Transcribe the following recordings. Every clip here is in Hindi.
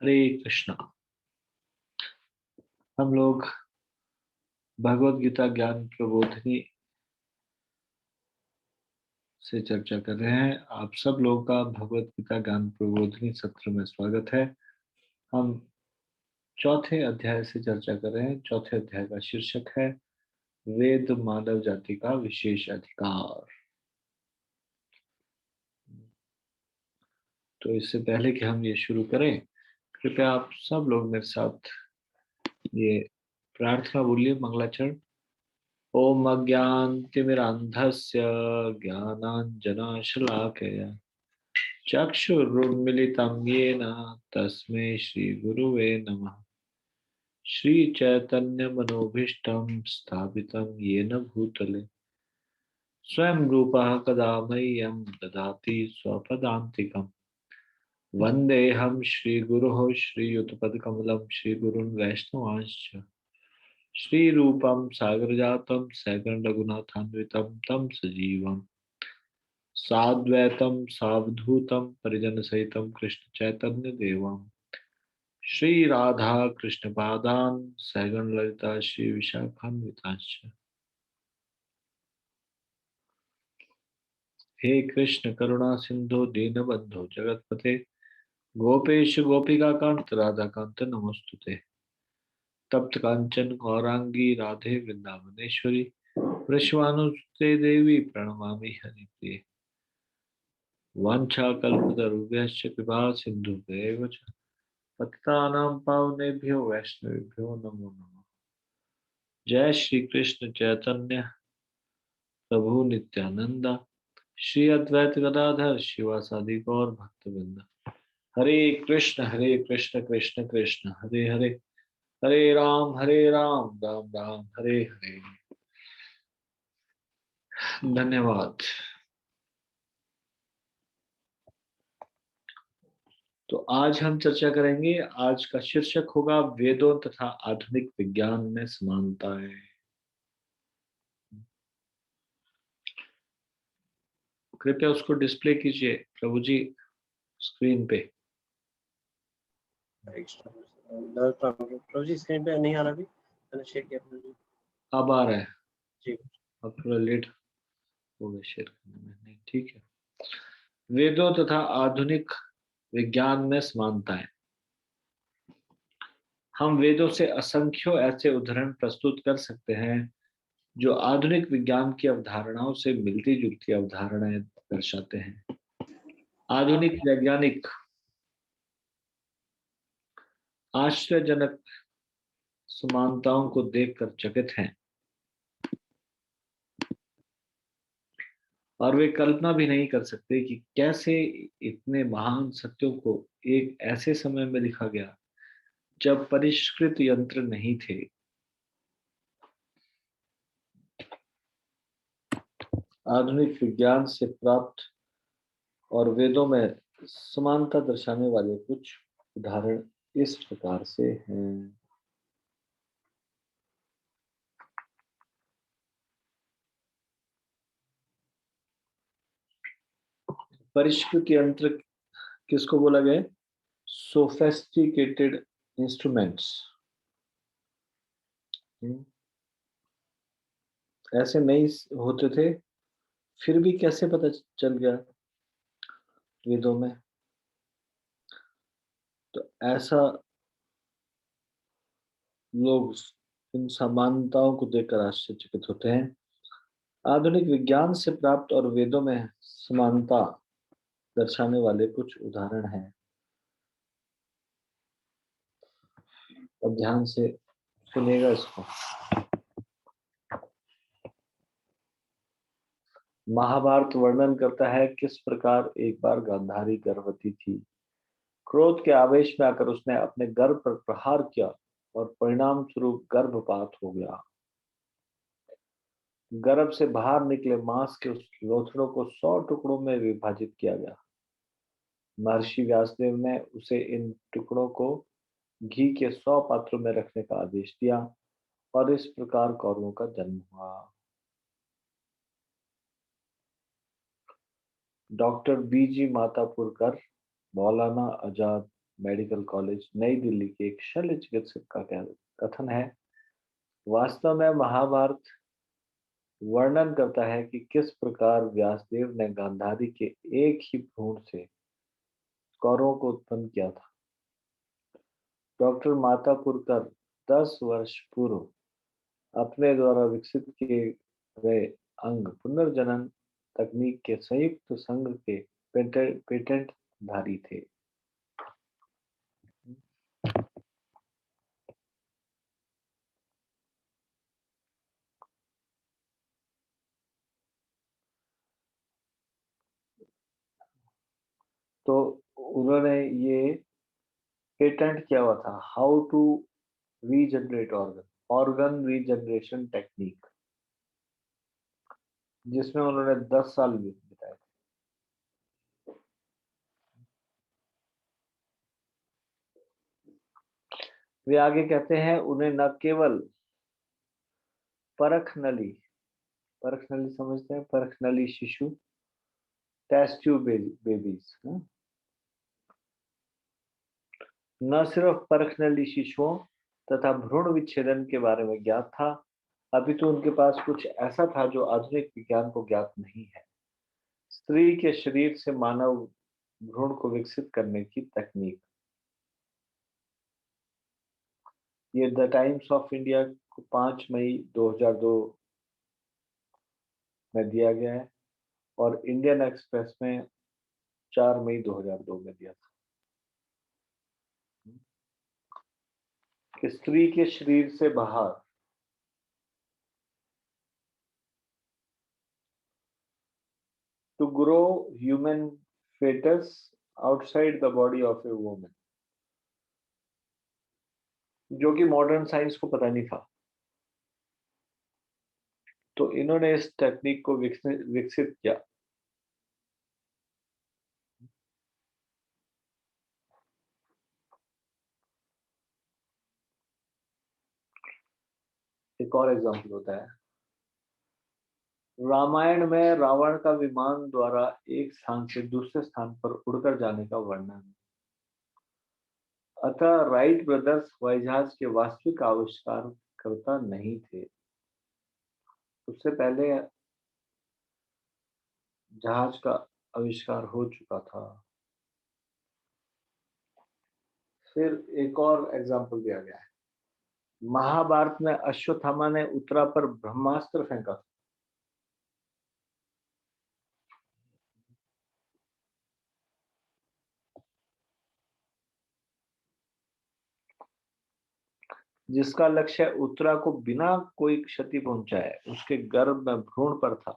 हरे कृष्णा। हम लोग भगवत गीता ज्ञान प्रबोधिनी से चर्चा कर रहे हैं। आप सब लोगों का भगवत गीता ज्ञान प्रबोधिनी सत्र में स्वागत है। हम चौथे अध्याय से चर्चा कर रहे हैं। चौथे अध्याय का शीर्षक है वेद मानव जाति का विशेष अधिकार। तो इससे पहले कि हम ये शुरू करें, कृपया आप सब लोग मेरे साथ ये प्रार्थना बोलिए, मंगलाचरण। ओम अज्ञानतिमिरान्धस्य ज्ञानाञ्जनशलाकया चक्षुरुन्मीलितं येन तस्मै श्रीगुरुवे नमः। श्रीचैतन्यमनोभीष्टं स्थापितं येन भूतले स्वयं रूपः कदा मह्यं ददाति स्वपदान्तिकम्। वन्देऽहं श्रीगुरोः श्रीयुतपदकमलं श्रीगुरुन् वैष्णवांश्च श्रीरूपं सागरजातं सहगण रघुनाथान्वितं तं सजीवम् साद्वैतं सावधूतं परिजनसहितं कृष्ण चैतन्य देवम् श्री राधा कृष्ण पादान् सहगण ललिता श्री विशाखान्वितांश्च। हे कृष्ण करुणा सिंधु दीनबंधु जगतपते गोपेश गोपिका कांत राधा कांत नमोस्तुते। तप्त कांचन गौरांगी राधे वृंदावनेश्वरी वृषभानुसुते देवी प्रणमामि हरिप्रिये। वाञ्छाकल्पतरुभ्यश्च कृपा सिन्धुभ्यैव च पतितानां पावनेभ्यो वैष्णवेभ्यो नमो नमः। जय श्री कृष्ण चैतन्य प्रभु नित्यानंदा श्री अद्वैत गदाधर शिवासादि गौर भक्तवृंद। हरे कृष्ण कृष्ण कृष्ण हरे हरे, हरे राम राम राम हरे हरे। धन्यवाद। तो आज हम चर्चा करेंगे। आज का शीर्षक होगा वेदों तथा आधुनिक विज्ञान में समानताएं। कृपया उसको डिस्प्ले कीजिए प्रभु जी स्क्रीन पे। प्रभु जी स्क्रीन पे नहीं आ रहा अभी, मैंने शेयर किया प्रभु जी। अब आ रहा है? जी अब थोड़ा लेट हो गया शेयर करने में। नहीं, ठीक है। वेदों तथा आधुनिक विज्ञान में समानताएं। हम वेदों से असंख्यों ऐसे उदाहरण प्रस्तुत कर सकते हैं जो आधुनिक विज्ञान की अवधारणाओं से मिलती जुलती अवधारणाएं दर्शाते हैं। आधुनिक वैज्ञानिक आश्चर्यजनक समानताओं को देखकर चकित हैं और वे कल्पना भी नहीं कर सकते कि कैसे इतने महान सत्यों को एक ऐसे समय में लिखा गया जब परिष्कृत यंत्र नहीं थे। आधुनिक विज्ञान से प्राप्त और वेदों में समानता दर्शाने वाले कुछ उदाहरण इस प्रकार से हैं। परिष्कृत यंत्र किसको बोला गया? Sophisticated instruments. ऐसे नहीं होते थे, फिर भी कैसे पता चल गया वेदों में? तो ऐसा लोग इन समानताओं को देखकर आश्चर्यचकित होते हैं। आधुनिक विज्ञान से प्राप्त और वेदों में समानता दर्शाने वाले कुछ उदाहरण हैं। अब ध्यान से सुनिएगा इसको। महाभारत वर्णन करता है किस प्रकार एक बार गांधारी गर्भवती थी। क्रोध के आवेश में आकर उसने अपने गर्भ पर प्रहार किया और परिणाम स्वरूप गर्भपात हो गया। गर्भ से बाहर निकले मांस के उस लोथड़ों को 100 टुकड़ों में विभाजित किया गया। महर्षि व्यासदेव ने उसे इन टुकड़ों को घी के 100 पात्रों में रखने का आदेश दिया और इस प्रकार कौरवों का जन्म हुआ। डॉक्टर बीजी मातापुरकर, मौलाना आजाद मेडिकल कॉलेज नई दिल्ली के एक शल्य चिकित्सक का कथन है, वास्तव में महाभारत वर्णन करता है कि किस प्रकार व्यासदेव ने गांधारी के एक ही भ्रूण से कौरवों को उत्पन्न किया था। डॉक्टर मातापुरकर 10 वर्ष पूर्व अपने द्वारा विकसित किए गए अंग पुनर्जनन तकनीक के संयुक्त संघ के पेटेंट धारी थे। तो उन्होंने ये पेटेंट किया हुआ था, how to regenerate organ regeneration technique, जिसमें उन्होंने 10 साल बिताए थे। वे आगे कहते हैं, उन्हें न केवल परख नली समझते हैं, परख नली शिशु, टेस्ट ट्यूब बेबीज, न सिर्फ परख नली शिशुओं तथा भ्रूण विच्छेदन के बारे में ज्ञात था, अपितु उनके पास कुछ ऐसा था जो आधुनिक विज्ञान को ज्ञात नहीं है, स्त्री के शरीर से मानव भ्रूण को विकसित करने की तकनीक। ये द टाइम्स ऑफ इंडिया को 5 मई 2002 में दिया गया है और इंडियन एक्सप्रेस में 4 मई 2002 में दिया था कि स्त्री के शरीर से बाहर to grow human foetus outside the body of a woman, जो कि मॉडर्न साइंस को पता नहीं था। तो इन्होंने इस टेक्निक को विकसित किया। एक और एग्जांपल होता है, रामायण में रावण का विमान द्वारा एक स्थान से दूसरे स्थान पर उड़कर जाने का वर्णन। अतः राइट ब्रदर्स हवाई जहाज के वास्तविक आविष्कारकर्ता नहीं थे, उससे पहले जहाज का आविष्कार हो चुका था। फिर एक और एग्जांपल दिया गया है, महाभारत में अश्वत्थामा ने उत्तरा पर ब्रह्मास्त्र फेंका था। जिसका लक्ष्य उत्तरा को बिना कोई क्षति पहुंचाए उसके गर्भ में भ्रूण पर था।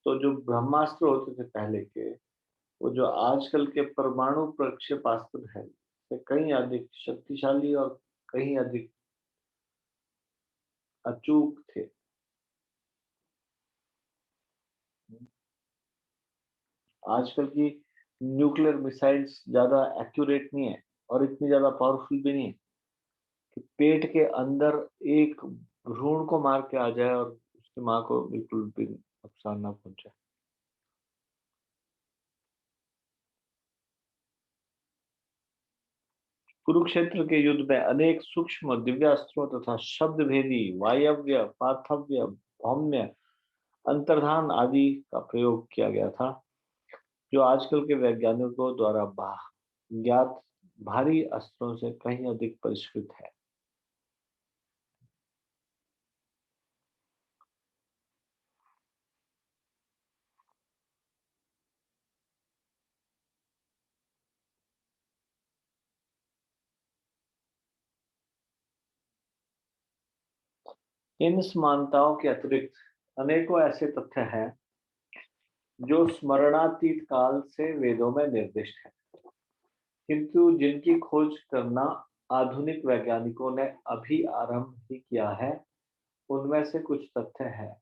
तो जो ब्रह्मास्त्र होते थे पहले के, वो जो आजकल के परमाणु प्रक्षेपास्त्र है, से कहीं अधिक शक्तिशाली और कहीं अधिक अचूक थे। आजकल की न्यूक्लियर मिसाइल्स ज्यादा एक्यूरेट नहीं है और इतनी ज्यादा पावरफुल भी नहीं है कि पेट के अंदर एक भ्रूण को मार के आ जाए और उसकी माँ को बिल्कुल भी नुकसान ना पहुंचे। कुरुक्षेत्र के युद्ध में अनेक सूक्ष्म दिव्यास्त्रों तथा शब्द भेदी वायव्य पार्थव्य भौम्य अंतर्धान आदि का प्रयोग किया गया था, जो आजकल के वैज्ञानिकों द्वारा ज्ञात भारी अस्त्रों से कहीं अधिक परिष्कृत है। इन समानताओं के अतिरिक्त अनेकों ऐसे तथ्य हैं जो स्मरणातीत काल से वेदों में निर्दिष्ट है, किंतु जिनकी खोज करना आधुनिक वैज्ञानिकों ने अभी आरंभ ही किया है। उनमें से कुछ तथ्य हैं।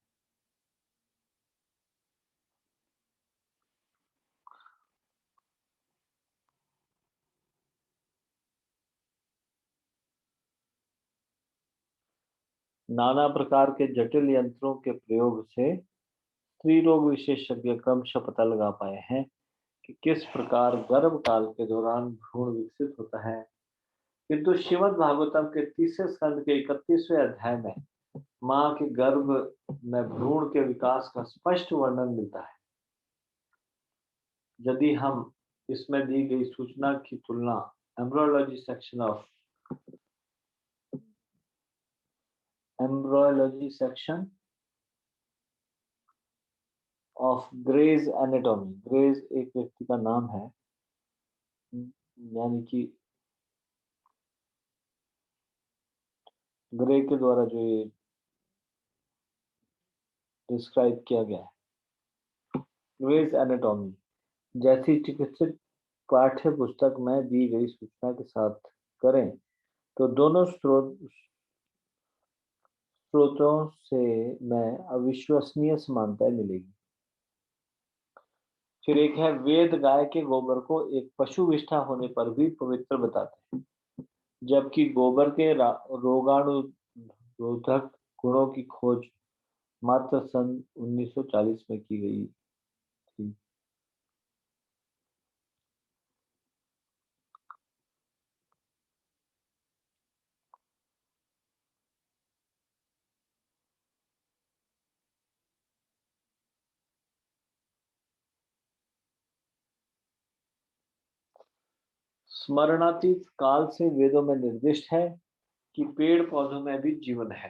नाना प्रकार के जटिल यंत्रों के प्रयोग से स्त्री रोग विशेषज्ञ क्रमशः पता लगा पाए हैं कि किस प्रकार गर्भकाल के दौरान भ्रूण विकसित होता है, किंतु श्रीमद् भागवतम के तीसरे स्कंद के 31वें अध्याय में मां के गर्भ में भ्रूण के विकास का स्पष्ट वर्णन मिलता है। यदि हम इसमें दी गई सूचना की तुलना embryology section of Gray's anatomy, Gray's एक व्यक्ति का नाम है, यानी कि ग्रे के द्वारा जो ये डिस्क्राइब किया गया है, ग्रेज एनाटॉमी जैसी चिकित्सक पाठ्य पुस्तक में दी गई सूचना के साथ करें तो दोनों स्रोतों से में अविश्वसनीय समानताएं मिलेगी। फिर एक है वेद गाय के गोबर को एक पशु विष्ठा होने पर भी पवित्र बताते हैं, जबकि गोबर के रोगाणुरोधक गुणों की खोज मात्र सन 1940 में की गई थी। स्मरणातीत काल से वेदों में निर्दिष्ट है कि पेड़ पौधों में भी जीवन है,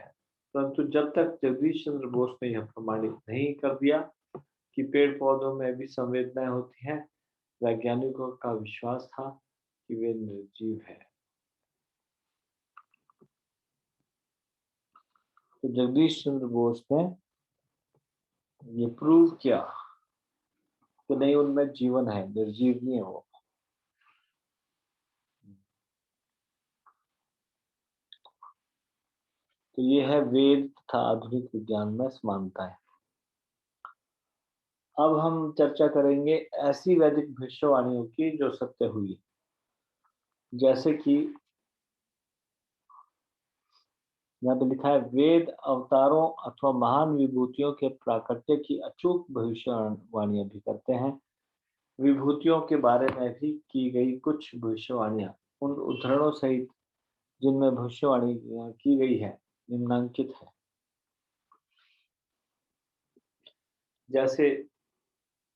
परंतु जब तक जगदीश चंद्र बोस ने यह प्रमाणित नहीं कर दिया कि पेड़ पौधों में भी संवेदनाएं होती हैं, वैज्ञानिकों का विश्वास था कि वे निर्जीव है। तो जगदीश चंद्र बोस ने ये प्रूव किया कि नहीं, उनमें जीवन है, निर्जीव नहीं है वो। तो ये है वेद तथा आधुनिक विज्ञान में समानता है। अब हम चर्चा करेंगे ऐसी वैदिक भविष्यवाणियों की जो सत्य हुई, जैसे कि यहाँ पे लिखा है वेद अवतारों अथवा महान विभूतियों के प्राकट्य की अचूक भविष्यवाणियां भी करते हैं। विभूतियों के बारे में भी की गई कुछ भविष्यवाणियां उन उदाहरणों सहित जिनमें भविष्यवाणी की गई है निम्नांकित है। जैसे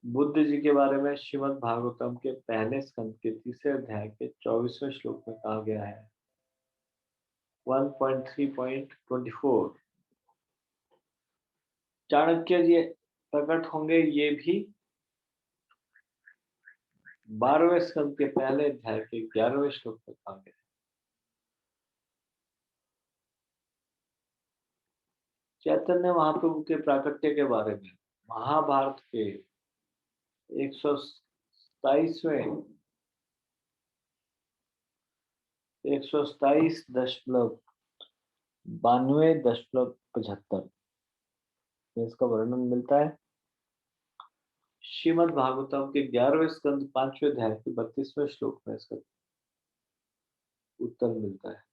बुद्ध जी के बारे में श्रीमद् भागवतम के पहले स्कंद के तीसरे अध्याय के 24वें श्लोक में कहा गया है 1.3.24 चाणक्य जी प्रकट होंगे, ये भी 12वें स्कंद के पहले अध्याय के 11वें श्लोक में कहा गया। चैतन्य महाप्रभु के प्राकट्य के बारे में महाभारत के 127.92.75 में इसका वर्णन मिलता है। श्रीमद् भागवतम के 11वें स्कंद 5वें अध्याय के 32वें श्लोक में इसका उत्तर मिलता है।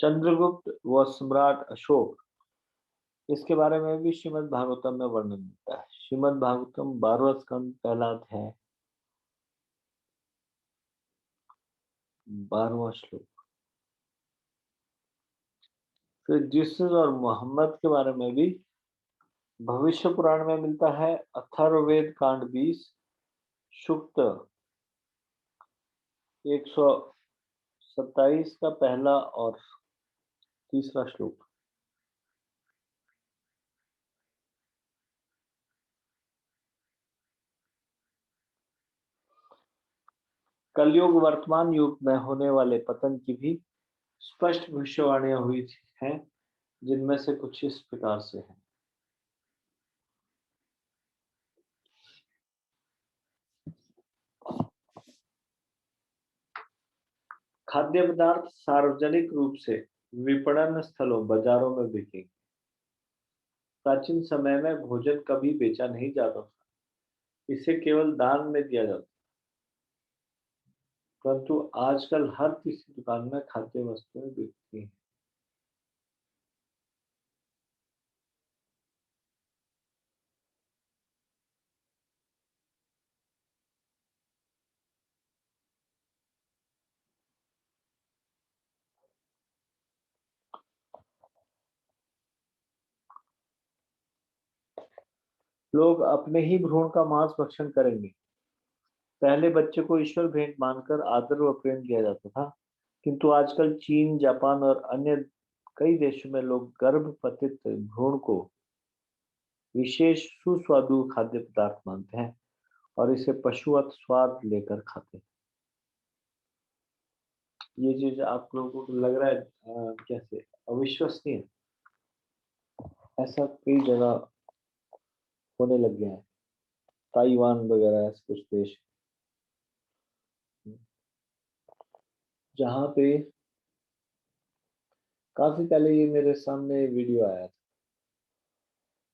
चंद्रगुप्त व सम्राट अशोक, इसके बारे में भी श्रीमद् भागवतम में वर्णन मिलता है। श्रीमद् भागवतम 12वां स्कंद पहला अध्याय 12वां श्लोक। फिर जीसस और मोहम्मद के बारे में भी भविष्य पुराण में मिलता है। अथर्ववेद कांड 20 सूक्त 127 का पहला और तीसरा श्लोक। कलयुग वर्तमान युग में होने वाले पतन की भी स्पष्ट भविष्यवाणियां हुई हैं, जिनमें से कुछ इस प्रकार से हैं। खाद्य पदार्थ सार्वजनिक रूप से विपणन स्थलों बाजारों में बिकेंगे। प्राचीन समय में भोजन कभी बेचा नहीं जाता था, इसे केवल दान में दिया जाता। परंतु आजकल हर तीसरी दुकान में खाद्य वस्तुएं बिकती हैं। लोग अपने ही भ्रूण का मांस भक्षण करेंगे। पहले बच्चे को ईश्वर भेंट मानकर आदर व प्रेम किया जाता था, किंतु आजकल चीन, जापान और अन्य कई देशों में लोग गर्भपतित भ्रूण को विशेष सुस्वादु खाद्य पदार्थ मानते हैं और इसे पशुवत स्वाद लेकर खाते हैं। ये चीज आप लोगों को लग रहा है कैसे अविश्वसनीय? ऐसा कई जगह होने लग गया है, ताइवान वगैरह ऐसे कुछ देश जहाँ पे काफी पहले ये मेरे सामने वीडियो आया था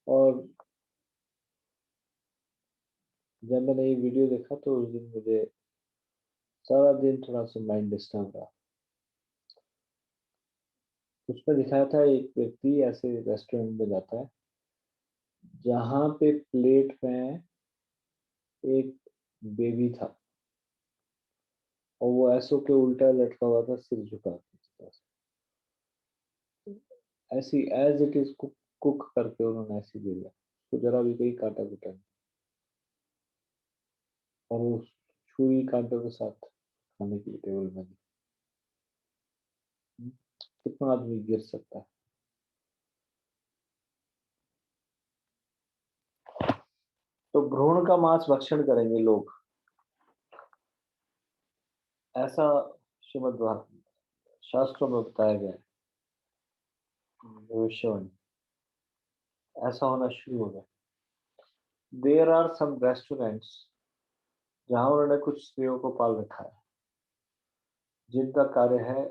और जब मैंने ये वीडियो देखा तो उस दिन मुझे सारा दिन थोड़ा सा माइंड डिस्टर्ब रहा। उसमें दिखाया था एक व्यक्ति ऐसे रेस्टोरेंट में जाता है जहाँ पे प्लेट में एक बेबी था और वो ऐसो के उल्टा लटका हुआ था, सिर झुका के। ऐसी एज इट इज कुक करके उन्होंने ऐसी दे दिया, तो जरा भी कोई काटा कुटा नहीं और वो छुरी कांटों के साथ खाने के लिए टेबल में दी। कितना आदमी गिर सकता है? तो भ्रूण का मांस भक्षण करेंगे लोग, ऐसा श्रीमद् शास्त्रों में बताया गया है। भविष्यवाणी ऐसा होना शुरू हो गया। देयर आर सम रेस्टोरेंट्स जहां उन्होंने कुछ स्त्रियों को पाल रखा है जिनका कार्य है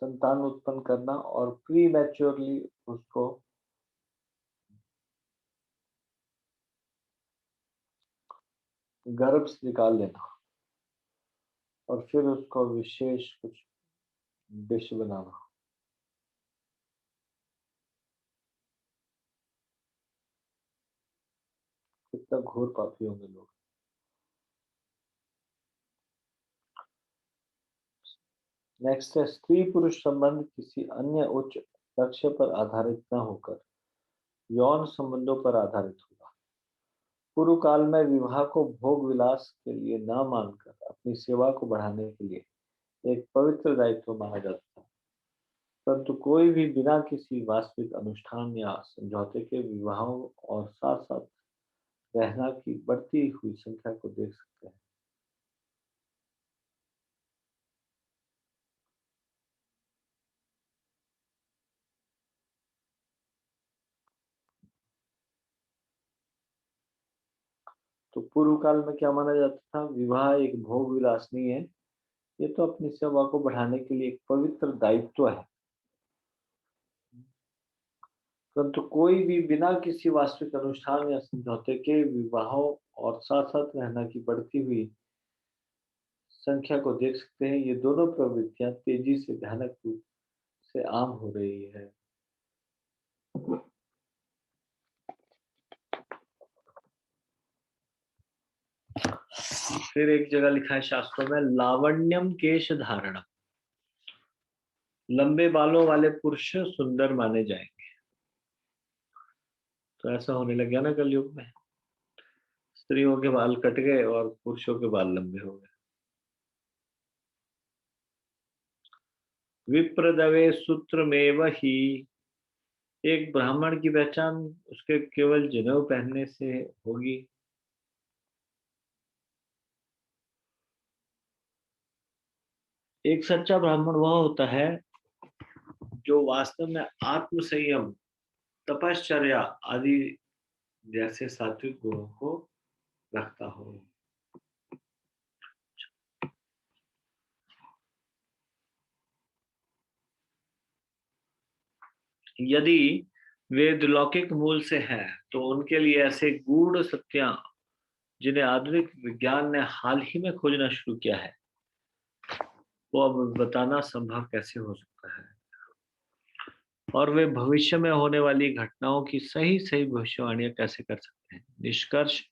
संतान उत्पन्न करना और प्री मैच्योरली उसको गर्भ से निकाल लेना और फिर उसको विशेष कुछ डिश बनाना। कितना घोर पापी होंगे लोग। नेक्स्ट है, स्त्री पुरुष संबंध किसी अन्य उच्च लक्ष्य पर आधारित न होकर यौन संबंधों पर आधारित होगा। पूर्व काल में विवाह को भोग विलास के लिए न मानकर अपनी सेवा को बढ़ाने के लिए एक पवित्र दायित्व माना जाता था, परंतु कोई भी बिना किसी वास्तविक अनुष्ठान या समझौते के विवाहों और साथ साथ रहना की बढ़ती हुई संख्या को देख सकते हैं। तो पूर्व काल में क्या माना जाता था? विवाह एक भोग विलास नहीं है, ये तो अपनी सेवा को बढ़ाने के लिए एक पवित्र दायित्व है, परंतु कोई भी बिना किसी वास्तविक अनुष्ठान या समझौते के विवाहों और साथ साथ रहना की बढ़ती हुई संख्या को देख सकते हैं। ये दोनों प्रवृत्तियां तेजी से भयानक रूप से आम हो रही है। फिर एक जगह लिखा है शास्त्रों में, लावण्यम केश धारणम, लंबे बालों वाले पुरुष सुंदर माने जाएंगे। तो ऐसा होने लग गया ना कलयुग में, स्त्रियों के बाल कट गए और पुरुषों के बाल लंबे हो गए। विप्रदवे सूत्र में वही, एक ब्राह्मण की पहचान उसके केवल जनेऊ पहनने से होगी। एक सच्चा ब्राह्मण वह होता है जो वास्तव में आत्म संयम, तपश्चर्या आदि जैसे सात्विक गुणों को रखता हो। यदि वेद लौकिक मूल से है तो उनके लिए ऐसे गूढ़ सत्या जिन्हें आधुनिक विज्ञान ने हाल ही में खोजना शुरू किया है, वो अब बताना संभव कैसे हो सकता है? और वे भविष्य में होने वाली घटनाओं की सही सही भविष्यवाणियां कैसे कर सकते हैं? निष्कर्ष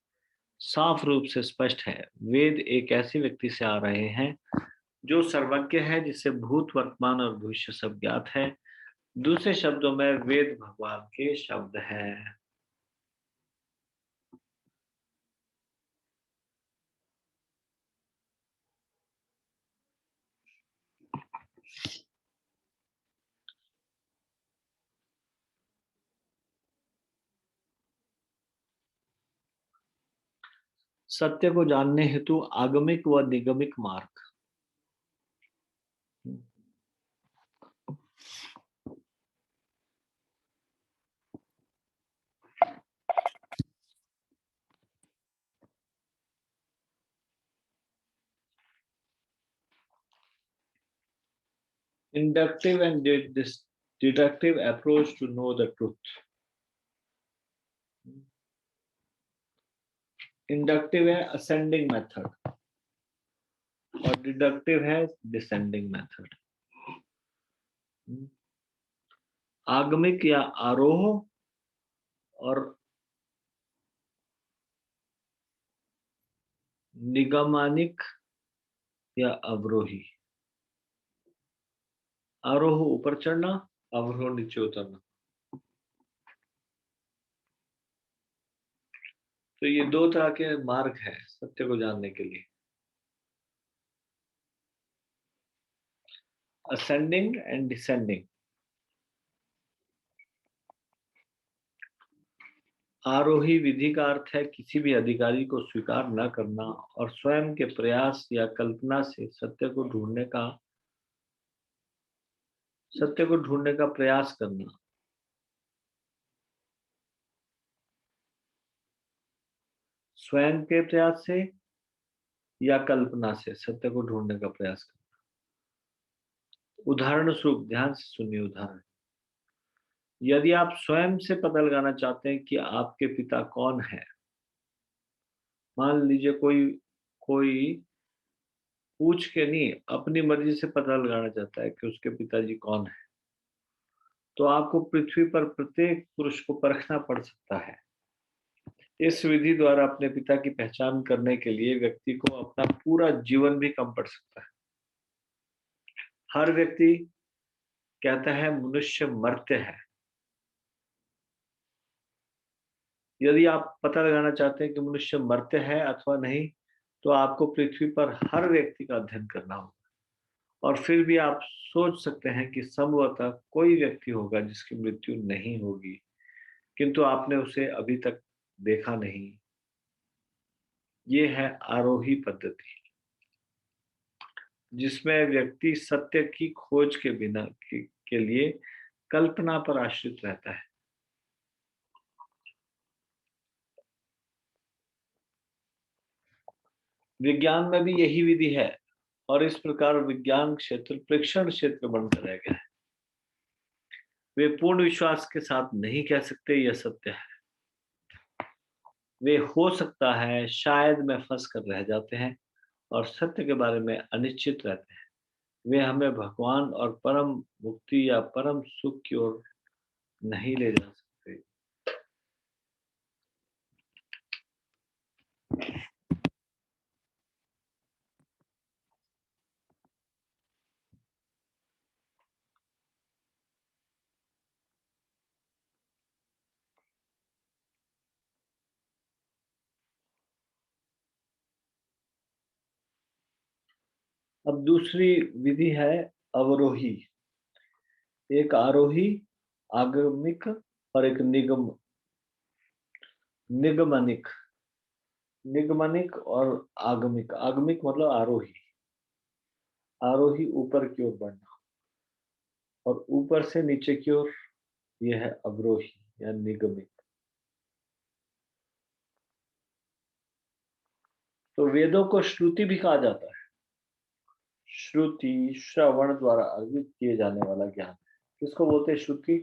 साफ रूप से स्पष्ट है। वेद एक ऐसे व्यक्ति से आ रहे हैं जो सर्वज्ञ है, जिसे भूत, वर्तमान और भविष्य सब ज्ञात है। दूसरे शब्दों में वेद भगवान के शब्द हैं। सत्य को जानने हेतु आगमिक व निगमिक मार्ग। Inductive and deductive approach to know the truth. Inductive है असेंडिंग मेथड और डिडक्टिव है डिसेंडिंग मेथड। आगमिक या आरोह और निगमानिक या अवरोही। आरोह ऊपर चढ़ना, अवरोह नीचे उतरना। तो ये दो तरह के मार्ग है सत्य को जानने के लिए, असेंडिंग एंड डिसेंडिंग। आरोही विधि का अर्थ है किसी भी अधिकारी को स्वीकार न करना और स्वयं के प्रयास या कल्पना से सत्य को ढूंढने का प्रयास करना। स्वयं के प्रयास से या कल्पना से सत्य को ढूंढने का प्रयास करना। उदाहरण स्वरूप ध्यान से सुनिए उदाहरण। यदि आप स्वयं से पता लगाना चाहते हैं कि आपके पिता कौन है, मान लीजिए कोई कोई पूछ के नहीं, अपनी मर्जी से पता लगाना चाहता है कि उसके पिताजी कौन है, तो आपको पृथ्वी पर प्रत्येक पुरुष को परखना पड़ सकता है। इस विधि द्वारा अपने पिता की पहचान करने के लिए व्यक्ति को अपना पूरा जीवन भी कम पड़ सकता है। हर व्यक्ति कहता है मनुष्य मर्त्य है। यदि आप पता लगाना चाहते हैं कि मनुष्य मर्त्य है अथवा नहीं, तो आपको पृथ्वी पर हर व्यक्ति का अध्ययन करना होगा। और फिर भी आप सोच सकते हैं कि संभवतः कोई व्यक्ति होगा जिसकी मृत्यु नहीं होगी, किंतु आपने उसे अभी तक देखा नहीं। ये है आरोही पद्धति, जिसमें व्यक्ति सत्य की खोज के लिए कल्पना पर आश्रित रहता है। विज्ञान में भी यही विधि है और इस प्रकार विज्ञान क्षेत्र प्रेक्षण क्षेत्र बनकर रह गया है। वे पूर्ण विश्वास के साथ नहीं कह सकते यह सत्य है। वे हो सकता है शायद में फंस कर रह जाते हैं और सत्य के बारे में अनिश्चित रहते हैं। वे हमें भगवान और परम मुक्ति या परम सुख की ओर नहीं ले जा सकते। अब दूसरी विधि है अवरोही। एक आरोही, आगमिक और एक निगमनिक। निगमनिक और आगमिक। आगमिक मतलब आरोही। आरोही ऊपर की ओर बढ़ना और ऊपर से नीचे की ओर, यह है अवरोही या निगमिक। तो वेदों को श्रुति भी कहा जाता है। श्रुति श्रवण द्वारा अर्जित किए जाने वाला ज्ञान। किसको बोलते हैं श्रुति?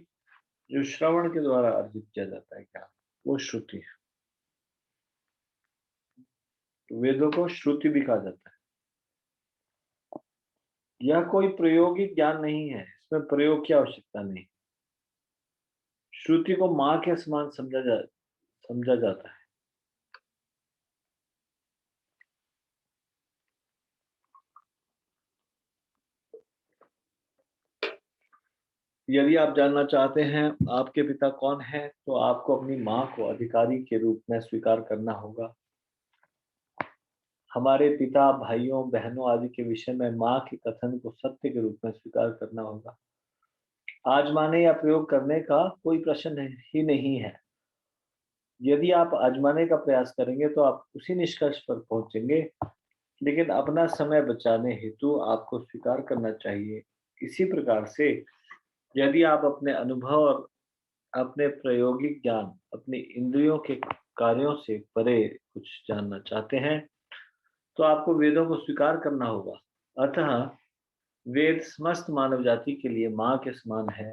जो श्रवण के द्वारा अर्जित किया जाता है ज्ञान, वो श्रुति है। तो वेदों को श्रुति भी कहा जाता है। यह कोई प्रायोगिक ज्ञान नहीं है, इसमें प्रयोग की आवश्यकता नहीं। श्रुति को माँ के समान समझा जाता है। यदि आप जानना चाहते हैं आपके पिता कौन है, तो आपको अपनी माँ को अधिकारी के रूप में स्वीकार करना होगा। हमारे पिता, भाइयों, बहनों आदि के विषय में माँ के कथन को सत्य के रूप में स्वीकार करना होगा। आजमाने या प्रयोग करने का कोई प्रश्न ही नहीं है। यदि आप आजमाने का प्रयास करेंगे तो आप उसी निष्कर्ष पर पहुंचेंगे, लेकिन अपना समय बचाने हेतु आपको स्वीकार करना चाहिए। इसी प्रकार से यदि आप अपने अनुभव और अपने प्रायोगिक ज्ञान, अपनी इंद्रियों के कार्यों से परे कुछ जानना चाहते हैं, तो आपको वेदों को स्वीकार करना होगा। अतः वेद समस्त मानव जाति के लिए माँ के समान है।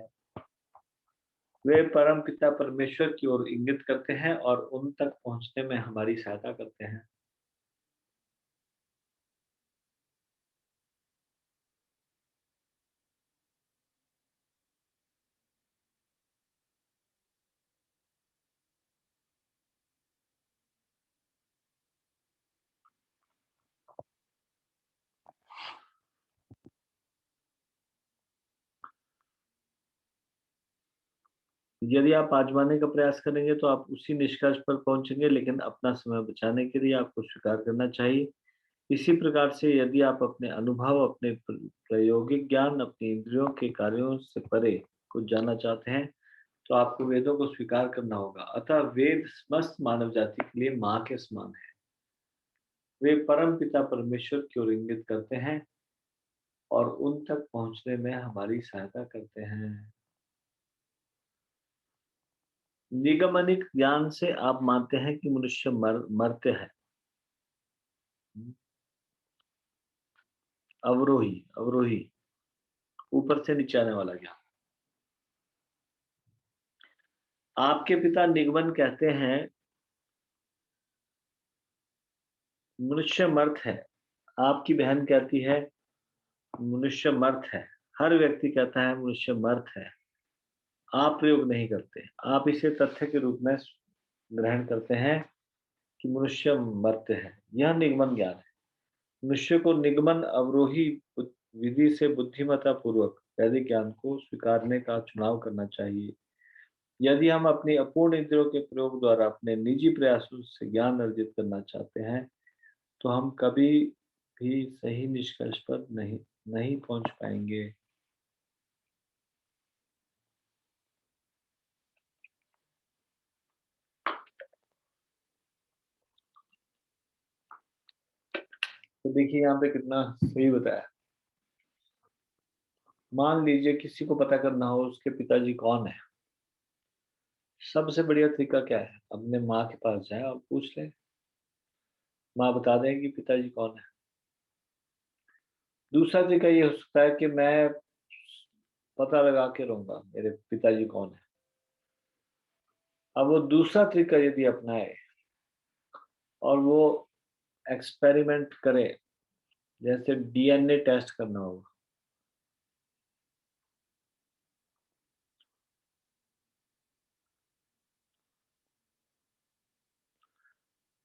वे परम पिता परमेश्वर की ओर इंगित करते हैं और उन तक पहुंचने में हमारी सहायता करते हैं। यदि आप आजमाने का प्रयास करेंगे तो आप उसी निष्कर्ष पर पहुंचेंगे, लेकिन अपना समय बचाने के लिए आपको स्वीकार करना चाहिए। इसी प्रकार से यदि आप अपने अनुभव, अपने प्रायोगिक ज्ञान, अपनी इंद्रियों के कार्यों से परे कुछ जानना चाहते हैं, तो आपको वेदों को स्वीकार करना होगा। अतः वेद समस्त मानव जाति के लिए माँ के समान है। वे परम पिता परमेश्वर की ओर इंगित करते हैं और उन तक पहुंचने में हमारी सहायता करते हैं। निगमनिक ज्ञान से आप मानते हैं कि मनुष्य मरते हैं। अवरोही, अवरोही, ऊपर से नीचे आने वाला ज्ञान। आपके पिता निगमन कहते हैं मनुष्य मर्त है। आपकी बहन कहती है मनुष्य मर्त है। हर व्यक्ति कहता है मनुष्य मर्त है। आप प्रयोग नहीं करते, आप इसे तथ्य के रूप में ग्रहण करते हैं कि मनुष्य मरते हैं। यह निगमन ज्ञान है। मनुष्य को निगमन अवरोही विधि से बुद्धिमत्ता पूर्वक वैदिक ज्ञान को स्वीकारने का चुनाव करना चाहिए। यदि हम अपनी अपूर्ण इंद्रियों के प्रयोग द्वारा अपने निजी प्रयासों से ज्ञान अर्जित करना चाहते हैं, तो हम कभी भी सही निष्कर्ष पर नहीं पहुंच पाएंगे। तो देखिए यहाँ पे कितना सही बताया। मान लीजिए किसी को पता करना हो उसके पिताजी कौन है, सबसे बढ़िया तरीका क्या है? अपने माँ के पास जाए और पूछ ले। माँ बता देगी पिताजी कौन है। दूसरा तरीका ये हो सकता है कि मैं पता लगा के रहूंगा मेरे पिताजी कौन है। अब वो दूसरा तरीका यदि अपनाए और वो एक्सपेरिमेंट करे, जैसे डीएनए टेस्ट करना होगा।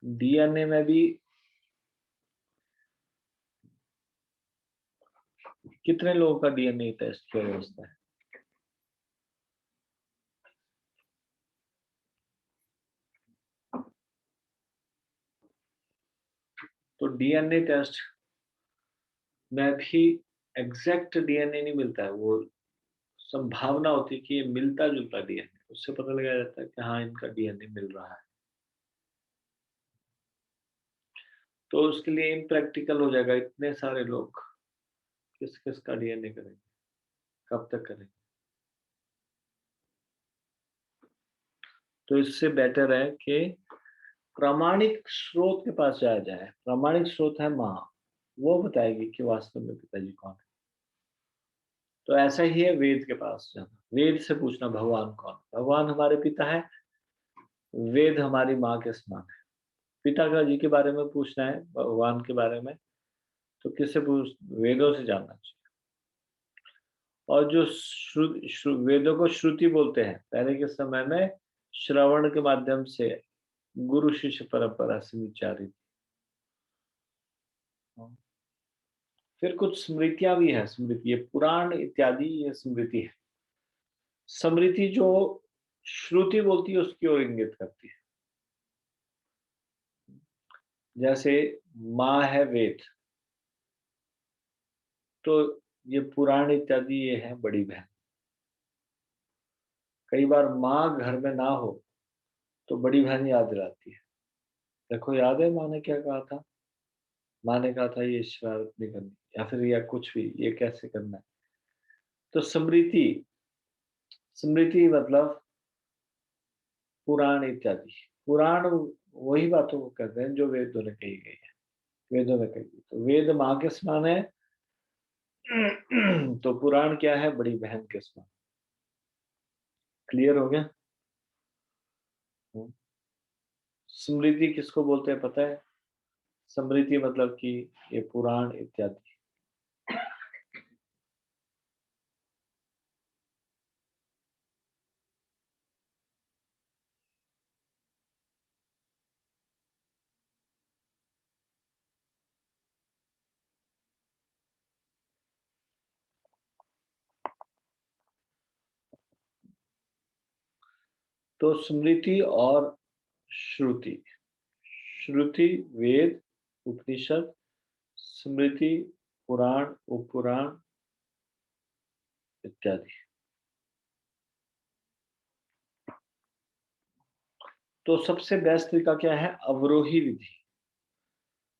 डीएनए में भी कितने लोगों का डीएनए टेस्ट किया जा सकता है? तो डीएनए टेस्ट में भी एग्जैक्ट डीएनए नहीं मिलता है। वो संभावना होती है कि ये मिलता जुलता डीएनए, उससे पता लगाया जाता है कि हाँ इनका डीएनए मिल रहा है। तो उसके लिए इम्प्रैक्टिकल हो जाएगा। इतने सारे लोग किस किस का डीएनए करेंगे, कब तक करेंगे? तो इससे बेटर है कि प्रामाणिक स्रोत के पास जाया जाए। प्रामाणिक स्रोत है माँ, वो बताएगी कि वास्तव में पिताजी कौन है। तो ऐसा ही है वेद के पास जाना, वेद से पूछना भगवान कौन है। भगवान हमारे पिता है, वेद हमारी माँ के समान है। पिता का जी के बारे में पूछना है, भगवान के बारे में, तो किससे पूछ, वेदों से जानना चाहिए। और जो वेदों को श्रुति बोलते हैं, पहले के समय में श्रवण के माध्यम से गुरु शिष्य परंपरा से विचारी थी। फिर कुछ स्मृतियां भी है, स्मृति, ये पुराण इत्यादि, ये स्मृति है। स्मृति जो श्रुति बोलती है उसकी ओर इंगित करती है। जैसे माँ है वेद, तो ये पुराण इत्यादि ये है बड़ी बहन। कई बार माँ घर में ना हो तो बड़ी बहन याद दिलाती है, देखो याद है माँ ने क्या कहा था, माँ ने कहा था ये शरारत नहीं करनी, या फिर या कुछ भी, ये कैसे करना है। तो स्मृति, स्मृति मतलब पुराण इत्यादि। पुराण वही बातों को कहते हैं जो वेदों ने कही गई है, वेदों में कही गई। तो वेद माँ के समान है, तो पुराण क्या है, बड़ी बहन के समान। क्लियर हो गया? स्मृति किसको बोलते हैं पता है? स्मृति मतलब कि ये पुराण इत्यादि। तो स्मृति और श्रुति, श्रुति वेद उपनिषद, स्मृति पुराण उपपुराण इत्यादि। तो सबसे बेस्ट तरीका क्या है? अवरोही विधि,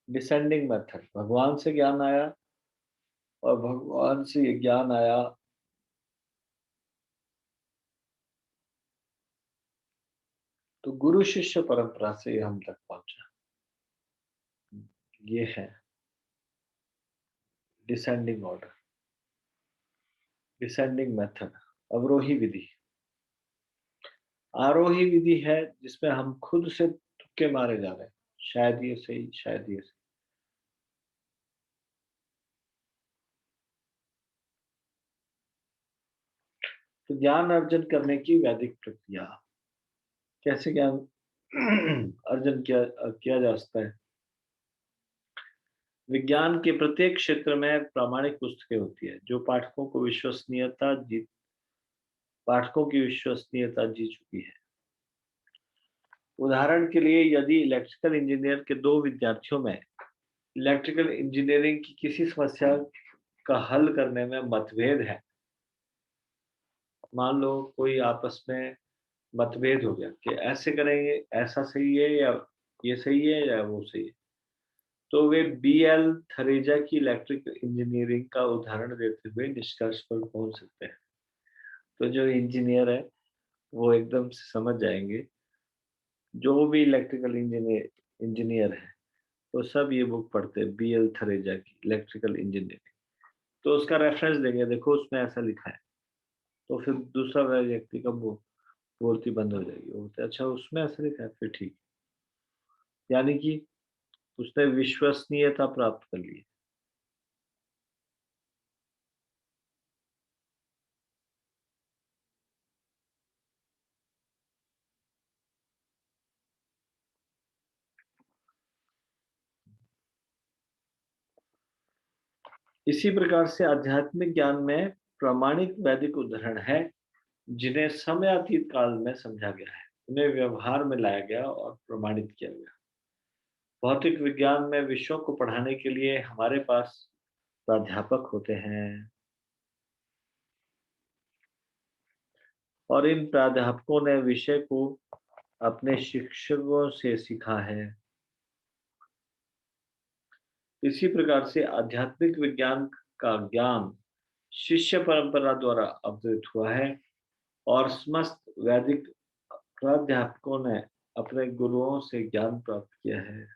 डिसेंडिंग मेथड। भगवान से ज्ञान आया और भगवान से ये ज्ञान आया तो गुरु शिष्य परंपरा से ये हम तक पहुंचा। ये है डिसेंडिंग ऑर्डर, डिसेंडिंग मेथड, अवरोही विधि। आरोही विधि है जिसमें हम खुद से तुक्के मारे जा रहे हैं, शायद ये सही, शायद ये सही। तो ज्ञान अर्जन करने की वैदिक प्रक्रिया, कैसे ज्ञान अर्जन किया जा सकता है? विज्ञान के प्रत्येक क्षेत्र में प्रामाणिक पुस्तकें होती है जो पाठकों की विश्वसनीयता जी चुकी है। उदाहरण के लिए, यदि इलेक्ट्रिकल इंजीनियर के दो विद्यार्थियों में इलेक्ट्रिकल इंजीनियरिंग की किसी समस्या का हल करने में मतभेद है, मान लो कोई आपस में मतभेद हो गया कि ऐसे करेंगे, ऐसा सही है या ये सही है या वो सही है, तो वे BL थरेजा की इलेक्ट्रिकल इंजीनियरिंग का उदाहरण देते हुए निष्कर्ष पर पहुंच सकते हैं। तो जो इंजीनियर है वो एकदम से समझ जाएंगे, जो भी इलेक्ट्रिकल इंजीनियर है वो सब ये बुक पढ़ते हैं, BL थरेजा की इलेक्ट्रिकल इंजीनियरिंग। तो उसका रेफरेंस देंगे, देखो उसमें ऐसा लिखा है। तो फिर दूसरा व्यक्ति का बोलती बंद हो जाएगी, वो बोलते अच्छा उसमें ऐसा लिखा है, फिर ठीक। यानी कि उसने विश्वसनीयता प्राप्त कर ली। इसी प्रकार से आध्यात्मिक ज्ञान में प्रामाणिक वैदिक उदाहरण है जिन्हें समयातीत काल में समझा गया है, उन्हें व्यवहार में लाया गया और प्रमाणित किया गया। भौतिक विज्ञान में विषयों को पढ़ाने के लिए हमारे पास प्राध्यापक होते हैं और इन प्राध्यापकों ने विषय को अपने शिक्षकों से सीखा है। इसी प्रकार से आध्यात्मिक विज्ञान का ज्ञान शिष्य परंपरा द्वारा अवतरित हुआ है और समस्त वैदिक प्राध्यापकों ने अपने गुरुओं से ज्ञान प्राप्त किया है।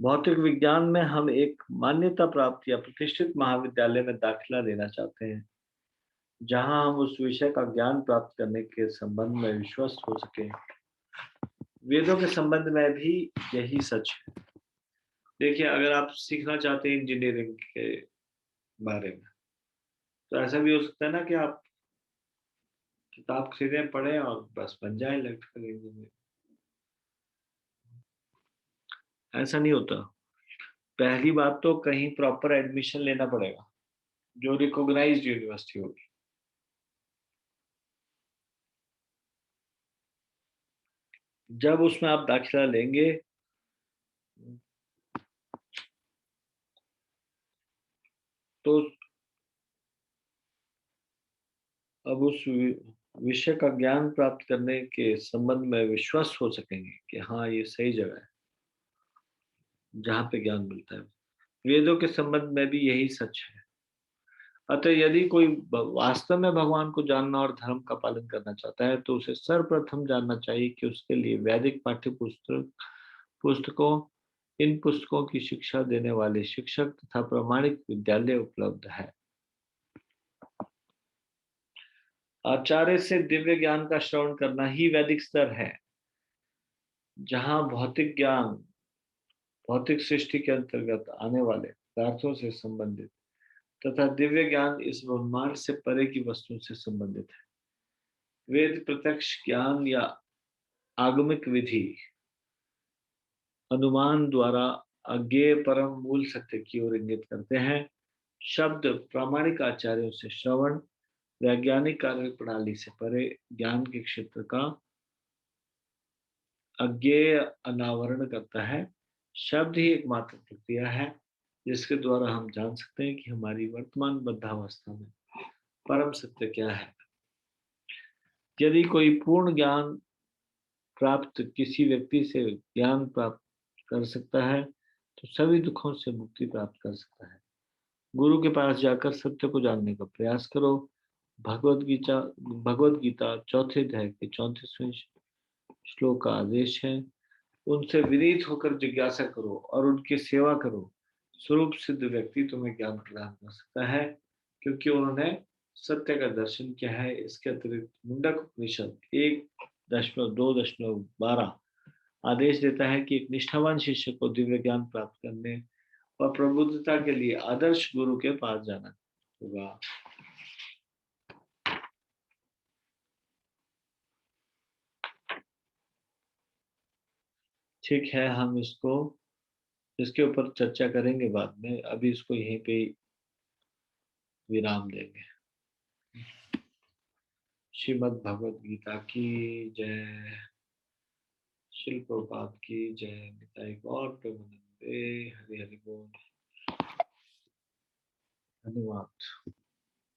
भौतिक विज्ञान में हम एक मान्यता प्राप्त या प्रतिष्ठित महाविद्यालय में दाखिला लेना चाहते हैं जहां हम उस विषय का ज्ञान प्राप्त करने के संबंध में विश्वस्त हो सके। वेदों के संबंध में भी यही सच है। देखिए, अगर आप सीखना चाहते हैं इंजीनियरिंग के बारे में, तो ऐसा भी हो सकता है ना कि आप किताब खरीदें, पढ़ें और बस बन जाए इलेक्ट्रिकल इंजीनियर। ऐसा नहीं होता। पहली बात तो कहीं प्रॉपर एडमिशन लेना पड़ेगा, जो रिकॉग्नाइज्ड यूनिवर्सिटी होगी। जब उसमें आप दाखिला लेंगे, तो अब उस विषय का ज्ञान प्राप्त करने के संबंध में विश्वास हो सकेंगे कि हाँ, ये सही जगह है जहाँ पे ज्ञान मिलता है। वेदों के संबंध में भी यही सच है। अतः यदि कोई वास्तव में भगवान को जानना और धर्म का पालन करना चाहता है, तो उसे सर्वप्रथम जानना चाहिए कि उसके लिए वैदिक पाठ्य पुस्तकों इन पुस्तकों की शिक्षा देने वाले शिक्षक तथा प्रामाणिक विद्यालय उपलब्ध है। आचार्य से दिव्य ज्ञान का श्रवण करना ही वैदिक स्तर है, जहाँ भौतिक सृष्टि के अंतर्गत आने वाले पदार्थों से संबंधित तथा दिव्य ज्ञान इस ब्रह्मांड से परे की वस्तुओं से संबंधित है। वेद प्रत्यक्ष ज्ञान या आगमिक विधि अनुमान द्वारा अज्ञेय परम मूल सत्य की ओर इंगित करते हैं। शब्द प्रामाणिक आचार्यों से श्रवण वैज्ञानिक कार्य प्रणाली से परे ज्ञान के क्षेत्र का अज्ञेय अनावरण करता है। शब्द ही एकमात्र प्रक्रिया है जिसके द्वारा हम जान सकते हैं कि हमारी वर्तमान बद्धावस्था में परम सत्य क्या है। यदि कोई पूर्ण ज्ञान प्राप्त किसी व्यक्ति से ज्ञान प्राप्त कर सकता है, तो सभी दुखों से मुक्ति प्राप्त कर सकता है। गुरु के पास जाकर सत्य को जानने का प्रयास करो। भगवत गीता चौथे अध्याय के 34वें श्लोक का आदेश है। उनसे विनीत होकर जिज्ञासा करो और उनकी सेवा करो। स्वरूप सिद्ध व्यक्ति तुम्हें ज्ञान प्रदान कर सकता है, क्योंकि उन्होंने सत्य का दर्शन किया है। इसके अतिरिक्त मुंडक उपनिषद 1.2.12 आदेश देता है कि एक निष्ठावान शिष्य को दिव्य ज्ञान प्राप्त करने और प्रबुद्धता के लिए आदर्श गुरु के पास जाना होगा। ठीक है, हम इसके ऊपर चर्चा करेंगे बाद में। अभी इसको यहीं पे विराम देंगे। श्रीमद् भगवद गीता की जय। शिल प्रभुपाद की जय। निताई गौर प्रेमानंदे। हरि हरि बोल। धन्यवाद।